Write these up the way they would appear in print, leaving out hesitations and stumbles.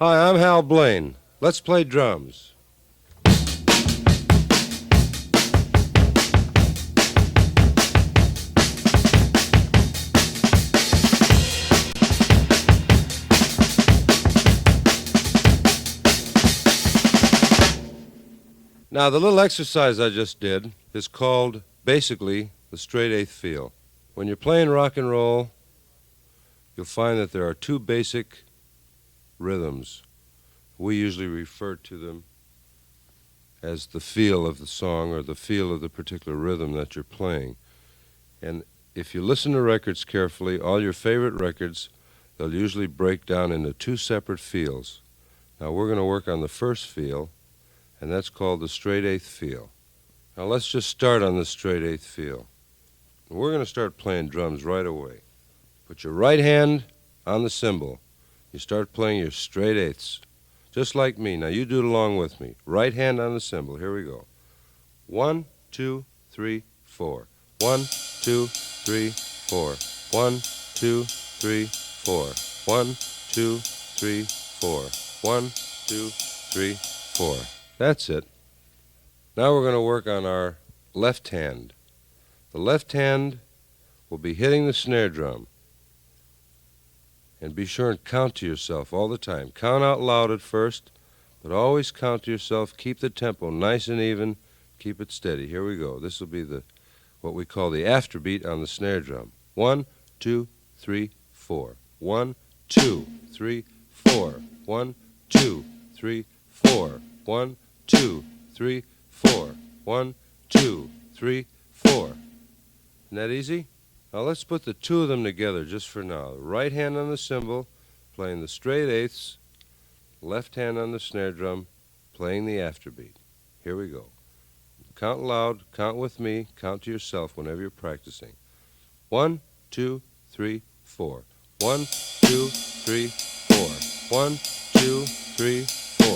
Hi, I'm Hal Blaine. Let's play drums. Now, the little exercise I just did is called, basically, the straight eighth feel. When you're playing rock and roll, you'll find that there are two basic rhythms. We usually refer to them as the feel of the song or the feel of the particular rhythm that you're playing. And if you listen to records carefully, all your favorite records, they'll usually break down into two separate feels. Now, we're going to work on the first feel, and that's called the straight eighth feel. Now, let's just start on the straight eighth feel. We're going to start playing drums right away. Put your right hand on the cymbal. You start playing your straight eighths, just like me. Now, you do it along with me. Right hand on the cymbal. Here we go. 1, 2, 3, 4. 1, 2, 3, 4. 1, 2, 3, 4. 1, 2, 3, 4. 1, 2, 3, 4. That's it. Now we're going to work on our left hand. The left hand will be hitting the snare drum. And be sure and count to yourself all the time. Count out loud at first, but always count to yourself. Keep the tempo nice and even. Keep it steady. Here we go. This will be what we call the afterbeat on the snare drum. 1, 2, 3, 4. 1, 2, 3, 4. 1, 2, 3, 4. 1, 2, 3, 4. 1, 2, 3, 4. Isn't that easy? Now let's put the two of them together just for now. Right hand on the cymbal, playing the straight eighths. Left hand on the snare drum, playing the afterbeat. Here we go. Count loud, count with me, count to yourself whenever you're practicing. 1, 2, 3, 4. 1, 2, 3, 4. 1, 2, 3, 4.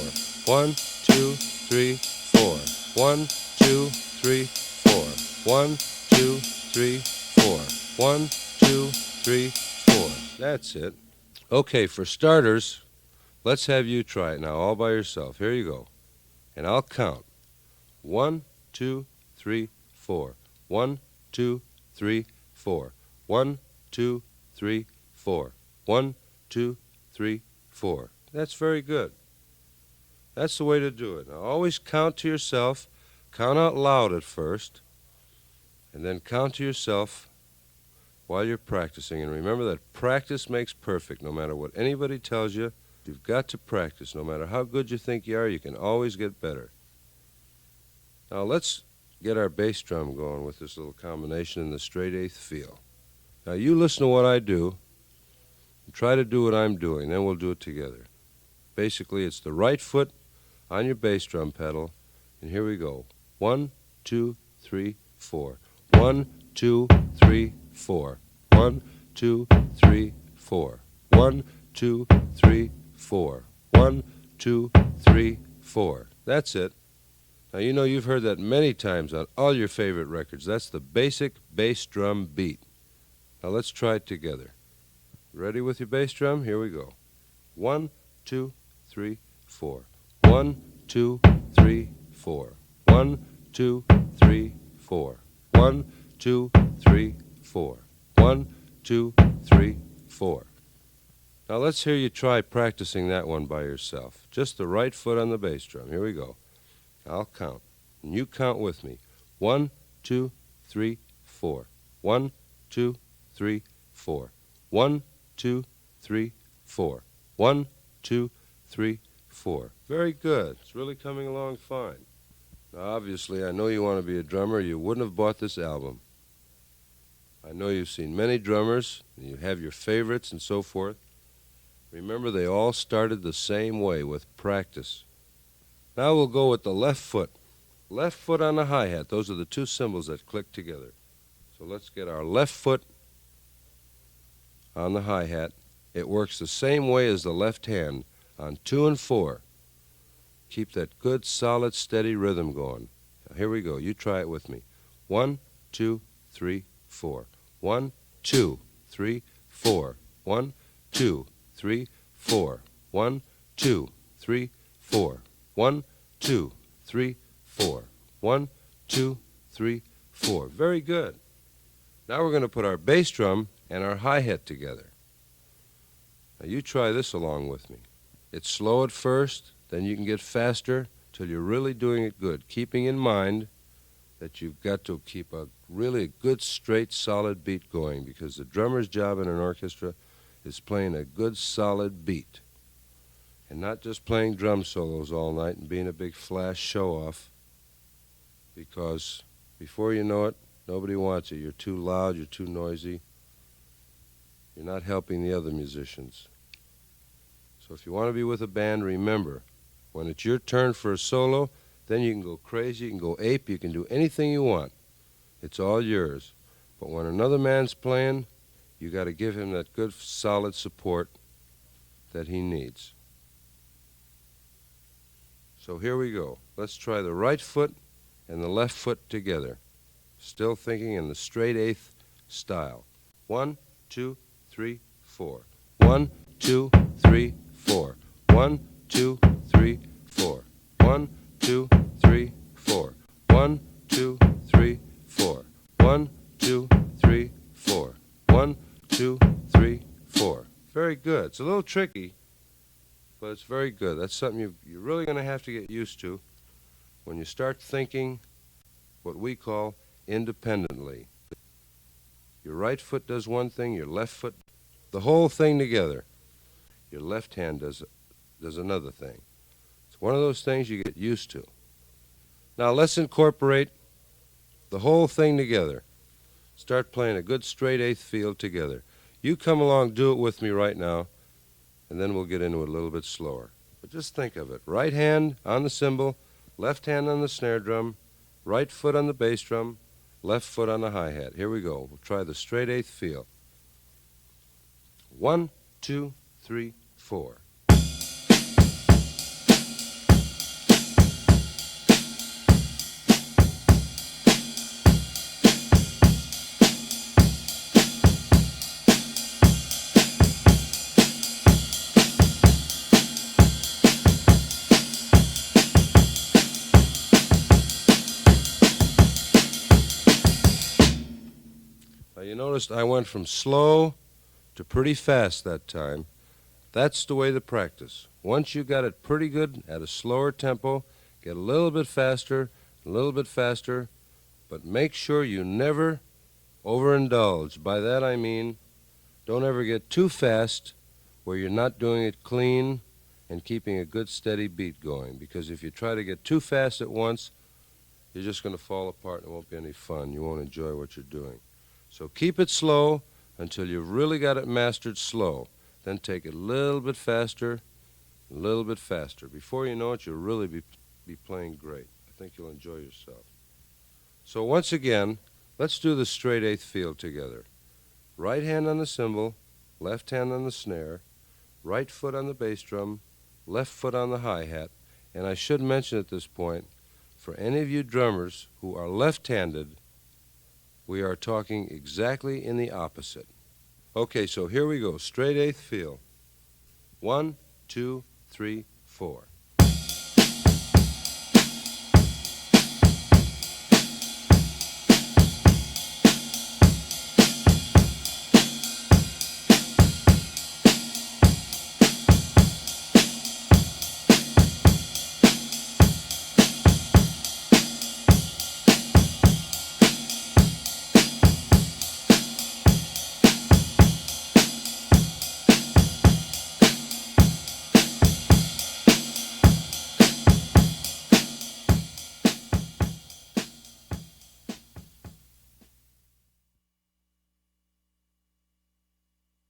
1, 2, 3, 4. 1, 2, 3, 4. 1, 2, 3, 4. 1, 2, 3, 4. That's it. Okay, for starters, let's have you try it now all by yourself. Here you go. And I'll count. 1, 2, 3, 4. 1, 2, 3, 4. 1, 2, 3, 4. 1, 2, 3, 4. That's very good. That's the way to do it. Now always count to yourself. Count out loud at first. And then count to yourself while you're practicing. And remember that practice makes perfect. No matter what anybody tells you, you've got to practice. No matter how good you think you are, you can always get better. Now let's get our bass drum going with this little combination in the straight eighth feel. Now you listen to what I do and try to do what I'm doing. Then we'll do it together. Basically, it's the right foot on your bass drum pedal. And here we go. 1, 2, 3, 4. 1, 2, 3, 4. 1, 2, 3, 4. 1, 2, 3, 4. 1, 2, 3, 4. That's it. Now, you know you've heard that many times on all your favorite records. That's the basic bass drum beat. Now, let's try it together. Ready with your bass drum? Here we go. 1, 2, 3, 4. 1, 2, 3, 4. 1, 2, 3, 4. 1, 2, 3, 4. 1, 2, 3, 4. Now let's hear you try practicing that one by yourself. Just the right foot on the bass drum. Here we go. I'll count. And you count with me. 1, 2, 3, 4. 1, 2, 3, 4. 1, 2, 3, 4. 1, 2, 3, 4. Very good. It's really coming along fine. Now, obviously, I know you want to be a drummer. You wouldn't have bought this album. I know you've seen many drummers, and you have your favorites and so forth. Remember, they all started the same way, with practice. Now we'll go with the left foot. Left foot on the hi-hat. Those are the two cymbals that click together. So let's get our left foot on the hi-hat. It works the same way as the left hand on 2 and 4. Keep that good, solid, steady rhythm going. Now, here we go. You try it with me. 1, 2, 3, 4. 1, 2, 3, 4. 1, 2, 3, 4. 1, 2, 3, 4. 1, 2, 3, 4. 1, 2, 3, 4. Very good. Now we're going to put our bass drum and our hi-hat together. Now you try this along with me. It's slow at first, then you can get faster till you're really doing it good, keeping in mind that you've got to keep a really good, straight, solid beat going, because the drummer's job in an orchestra is playing a good, solid beat and not just playing drum solos all night and being a big flash show-off, because before you know it, nobody wants it. You're too loud, you're too noisy. You're not helping the other musicians. So if you want to be with a band, remember, when it's your turn for a solo, then you can go crazy, you can go ape, you can do anything you want. It's all yours. But when another man's playing, you got to give him that good, solid support that he needs. So here we go. Let's try the right foot and the left foot together, still thinking in the straight eighth style. 1, 2, 3, 4. 1, 2, 3, 4. 1, 2, 3, 4. 1, 2, 3, 4. 1, 2, 3, 4. 1, 2, 3, 4. 1, 2, 3, 4. Very good. It's a little tricky, but it's very good. That's something you're really going to have to get used to when you start thinking what we call independently. Your right foot does one thing, your left foot, the whole thing together. Your left hand does another thing. It's one of those things you get used to. Now let's incorporate the whole thing together. Start playing a good straight eighth feel together. You come along, do it with me right now, and then we'll get into it a little bit slower. But just think of it. Right hand on the cymbal, left hand on the snare drum, right foot on the bass drum, left foot on the hi-hat. Here we go. We'll try the straight eighth feel. 1, 2, 3, 4. You noticed I went from slow to pretty fast that time. That's the way to practice. Once you got it pretty good at a slower tempo, get a little bit faster, but make sure you never overindulge. By that I mean, don't ever get too fast where you're not doing it clean and keeping a good steady beat going, because if you try to get too fast at once, you're just going to fall apart and it won't be any fun. You won't enjoy what you're doing. So keep it slow until you've really got it mastered slow. Then take it a little bit faster. Before you know it, you'll really be playing great. I think you'll enjoy yourself. So once again, let's do the straight eighth feel together. Right hand on the cymbal, left hand on the snare, right foot on the bass drum, left foot on the hi-hat. And I should mention at this point, for any of you drummers who are left-handed, we are talking exactly in the opposite. Okay, so here we go. Straight eighth feel. 1, 2, 3, 4.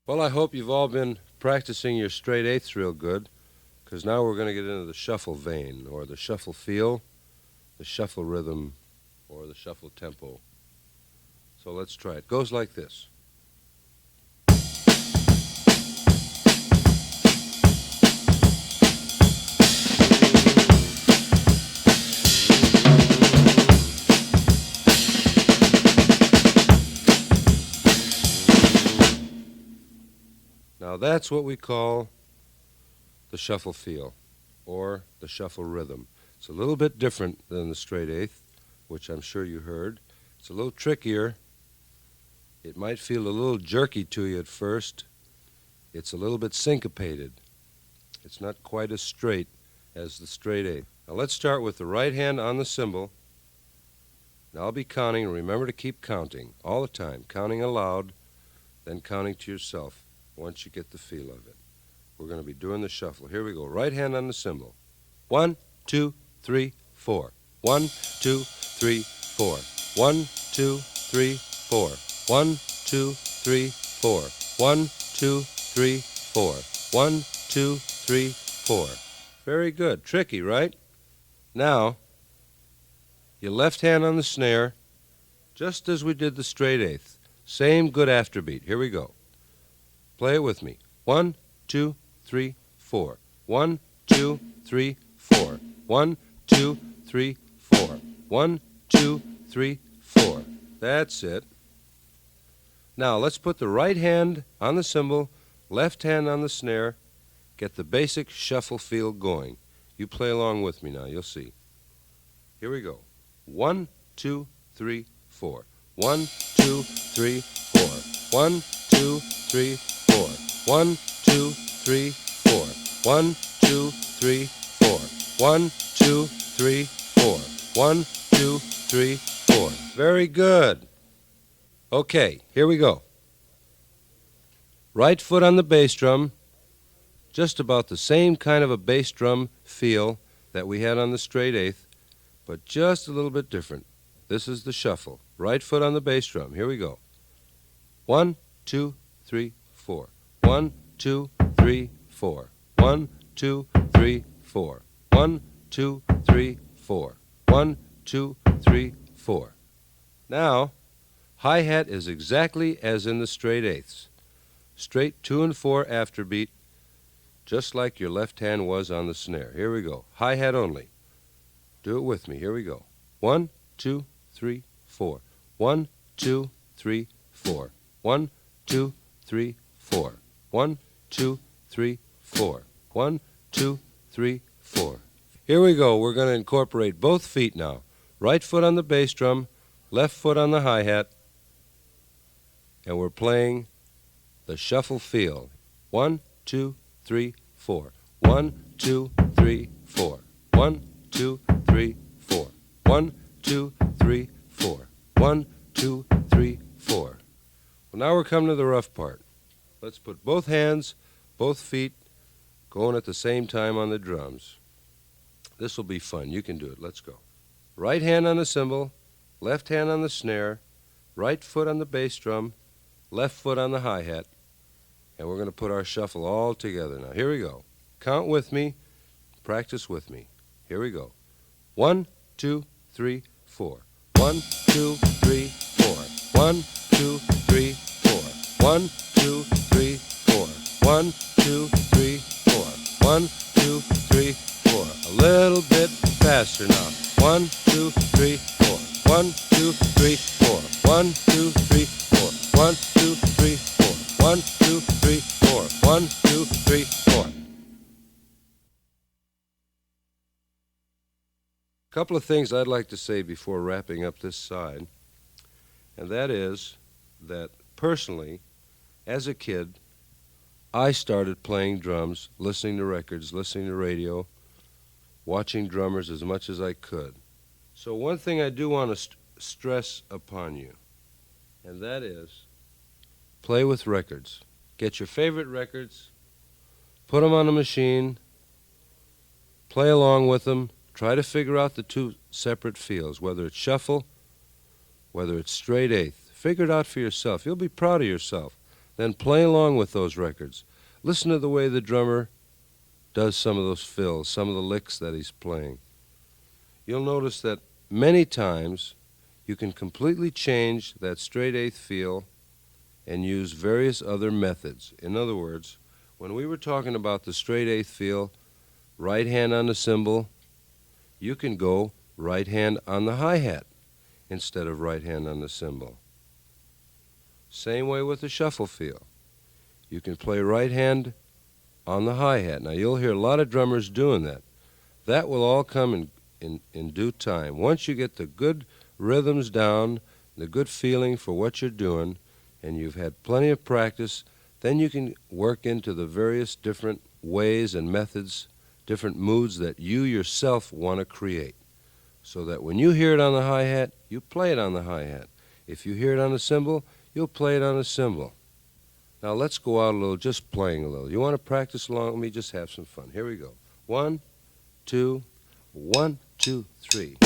Well, I hope you've all been practicing your straight eighths real good, because now we're going to get into the shuffle vein, or the shuffle feel, the shuffle rhythm, or the shuffle tempo. So let's try it. It goes like this. Now that's what we call the shuffle feel or the shuffle rhythm. It's a little bit different than the straight eighth, which I'm sure you heard. It's a little trickier. It might feel a little jerky to you at first. It's a little bit syncopated. It's not quite as straight as the straight eighth. Now let's start with the right hand on the cymbal. Now I'll be counting, and remember to keep counting all the time, counting aloud, then counting to yourself once you get the feel of it. We're going to be doing the shuffle. Here we go. Right hand on the cymbal. 1, 2, 3, 4. 1, 2, 3, 4. 1, 2, 3, 4. 1, 2, 3, 4. 1, 2, 3, 4. 1, 2, 3, 4. Very good. Tricky, right? Now, your left hand on the snare, just as we did the straight eighth. Same good afterbeat. Here we go. Play it with me. 1, 2, 3, 4. 1, 2, 3, 4. 1, 2, 3, 4. 1, 2, 3, 4. That's it. Now let's put the right hand on the cymbal, left hand on the snare, get the basic shuffle feel going. You play along with me now, you'll see. Here we go. 1, 2, 3, 4. 1, 2, 3, 4. 1, 2, 3, 4. 1, 2, 3, 4. 1, 2, 3, 4. 1, 2, 3, 4. 1, 2, 3, 4. Very good. Okay, here we go. Right foot on the bass drum, just about the same kind of a bass drum feel that we had on the straight eighth, but just a little bit different. This is the shuffle. Right foot on the bass drum. Here we go. 1, 2, 3, 4. 1, 2, 3, 4. 1, 2, 3, 4. 1, 2, 3, 4. 1, 2, 3, 4. Now, hi-hat is exactly as in the straight eighths. Straight 2 and 4 afterbeat, just like your left hand was on the snare. Here we go. Hi-hat only. Do it with me. Here we go. 1, 2, 3, 4. 1, 2, 3, 4. 1, 2, 3, 4. 1, 2, 3, 4. 1, 2, 3, 4. Here we go. We're going to incorporate both feet now. Right foot on the bass drum, left foot on the hi-hat, and we're playing the shuffle feel. 1, 2, 3, 4. 1, 2, 3, 4. 1, 2, 3, 4. 1, 2, 3, 4. 1, 2, 3, 4. Well, now we're coming to the rough part. Let's put both hands, both feet, going at the same time on the drums. This will be fun. You can do it. Let's go. Right hand on the cymbal, left hand on the snare, right foot on the bass drum, left foot on the hi-hat, and we're going to put our shuffle all together now. Here we go. Count with me. Practice with me. Here we go. 1, 2, 3, 4. 1, 2, 3, 4. 1, 2, 3, 4. 1, 2, 3, 4. 1, 2, 3, 4. 1, 2, 3, 4. A little bit faster now. 1, 2, 3, 4. 1, 2, 3, 4. 1, 2, 3, 4. 1, 2, 3, 4. 1, 2, 3, 4. 1, 2, 3, 4. A couple of things I'd like to say before wrapping up this side, and that is that personally, as a kid, I started playing drums, listening to records, listening to radio, watching drummers as much as I could. So one thing I do want to stress upon you, and that is play with records. Get your favorite records, put them on a machine, play along with them, try to figure out the two separate feels, whether it's shuffle, whether it's straight eighth. Figure it out for yourself. You'll be proud of yourself. Then play along with those records. Listen to the way the drummer does some of those fills, some of the licks that he's playing. You'll notice that many times you can completely change that straight eighth feel and use various other methods. In other words, when we were talking about the straight eighth feel, right hand on the cymbal, you can go right hand on the hi-hat instead of right hand on the cymbal. Same way with the shuffle feel. You can play right hand on the hi-hat. Now, you'll hear a lot of drummers doing that. That will all come in due time. Once you get the good rhythms down, the good feeling for what you're doing, and you've had plenty of practice, then you can work into the various different ways and methods, different moods that you yourself want to create. So that when you hear it on the hi-hat, you play it on the hi-hat. If you hear it on a cymbal, you'll play it on a cymbal. Now let's go out a little, just playing a little. You want to practice along with me? Just have some fun. Here we go. 1, 2, 1, 2, 3.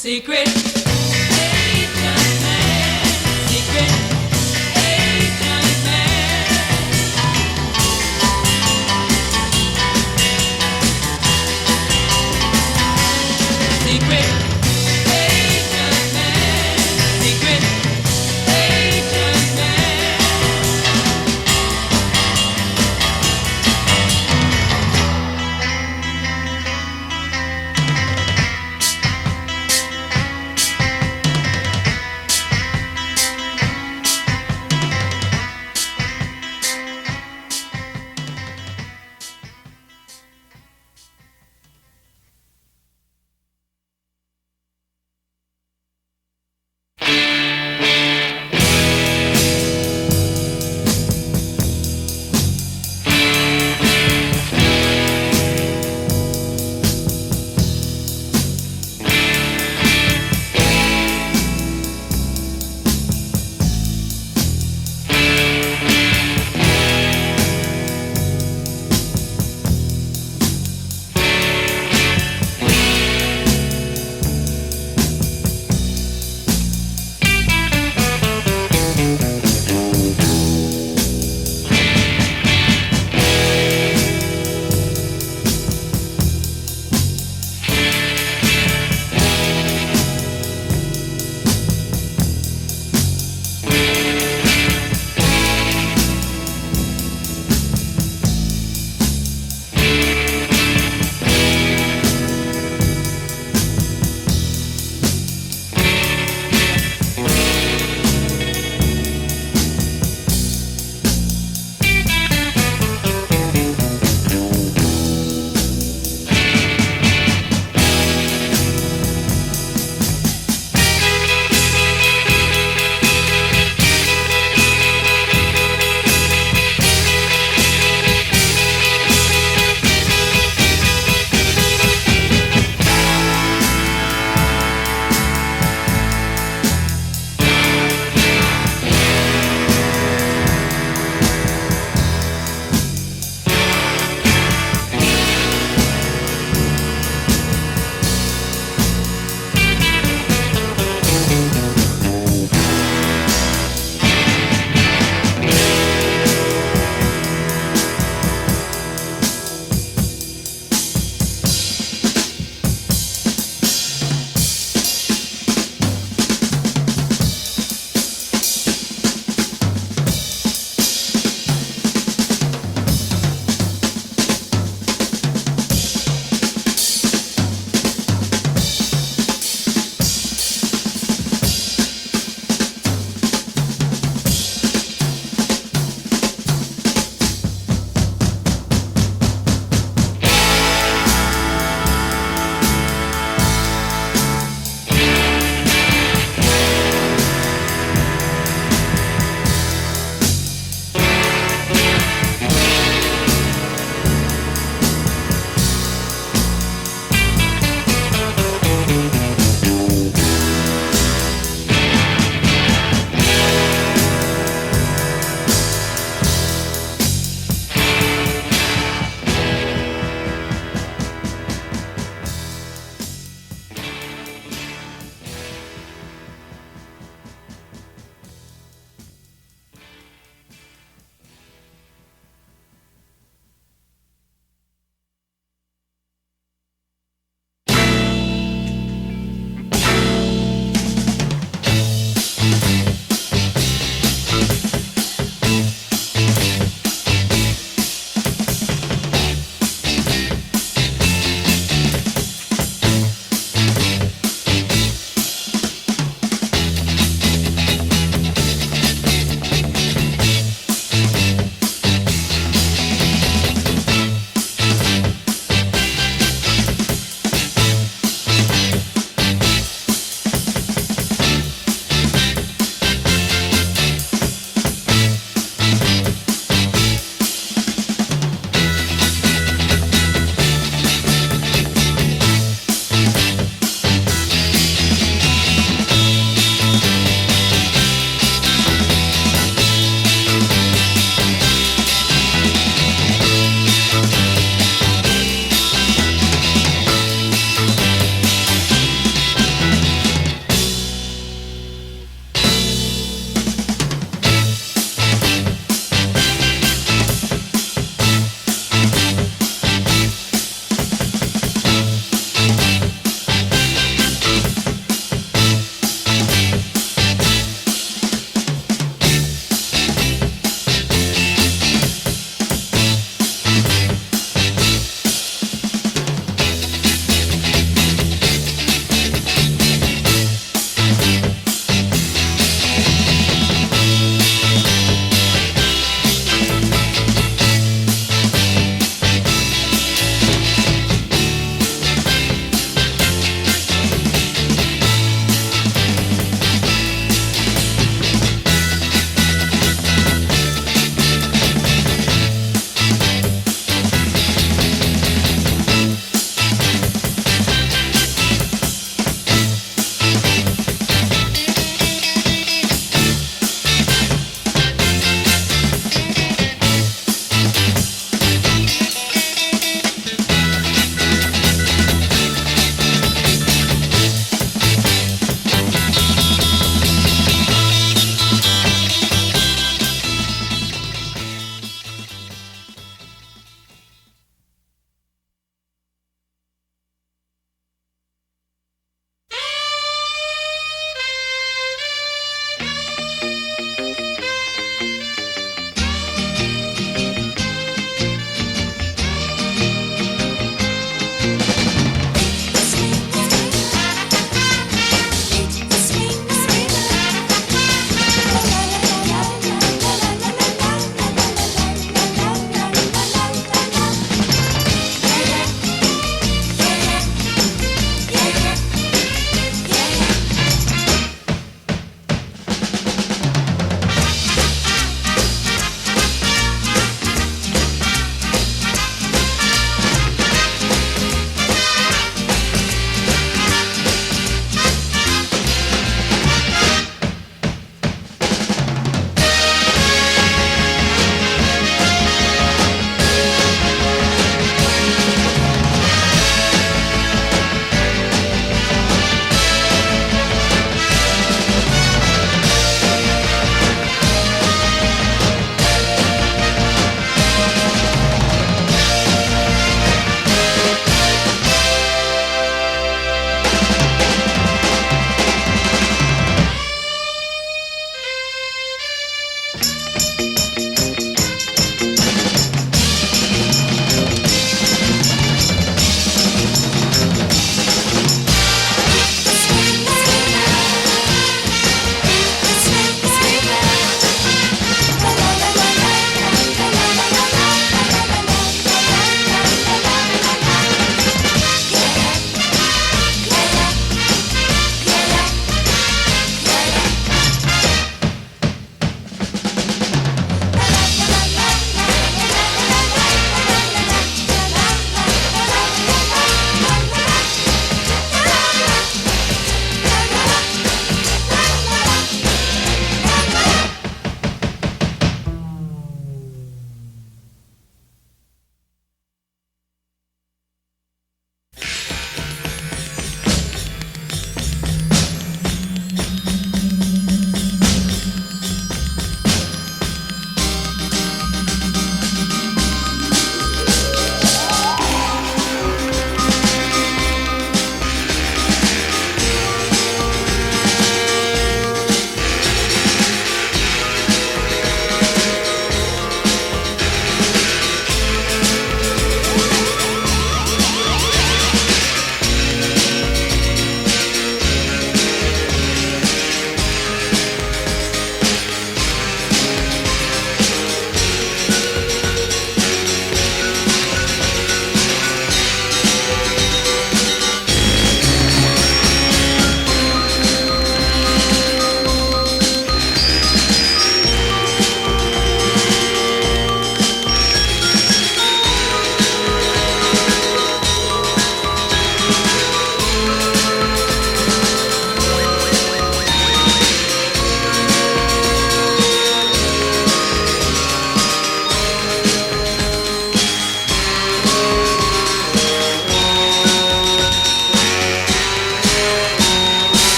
secret.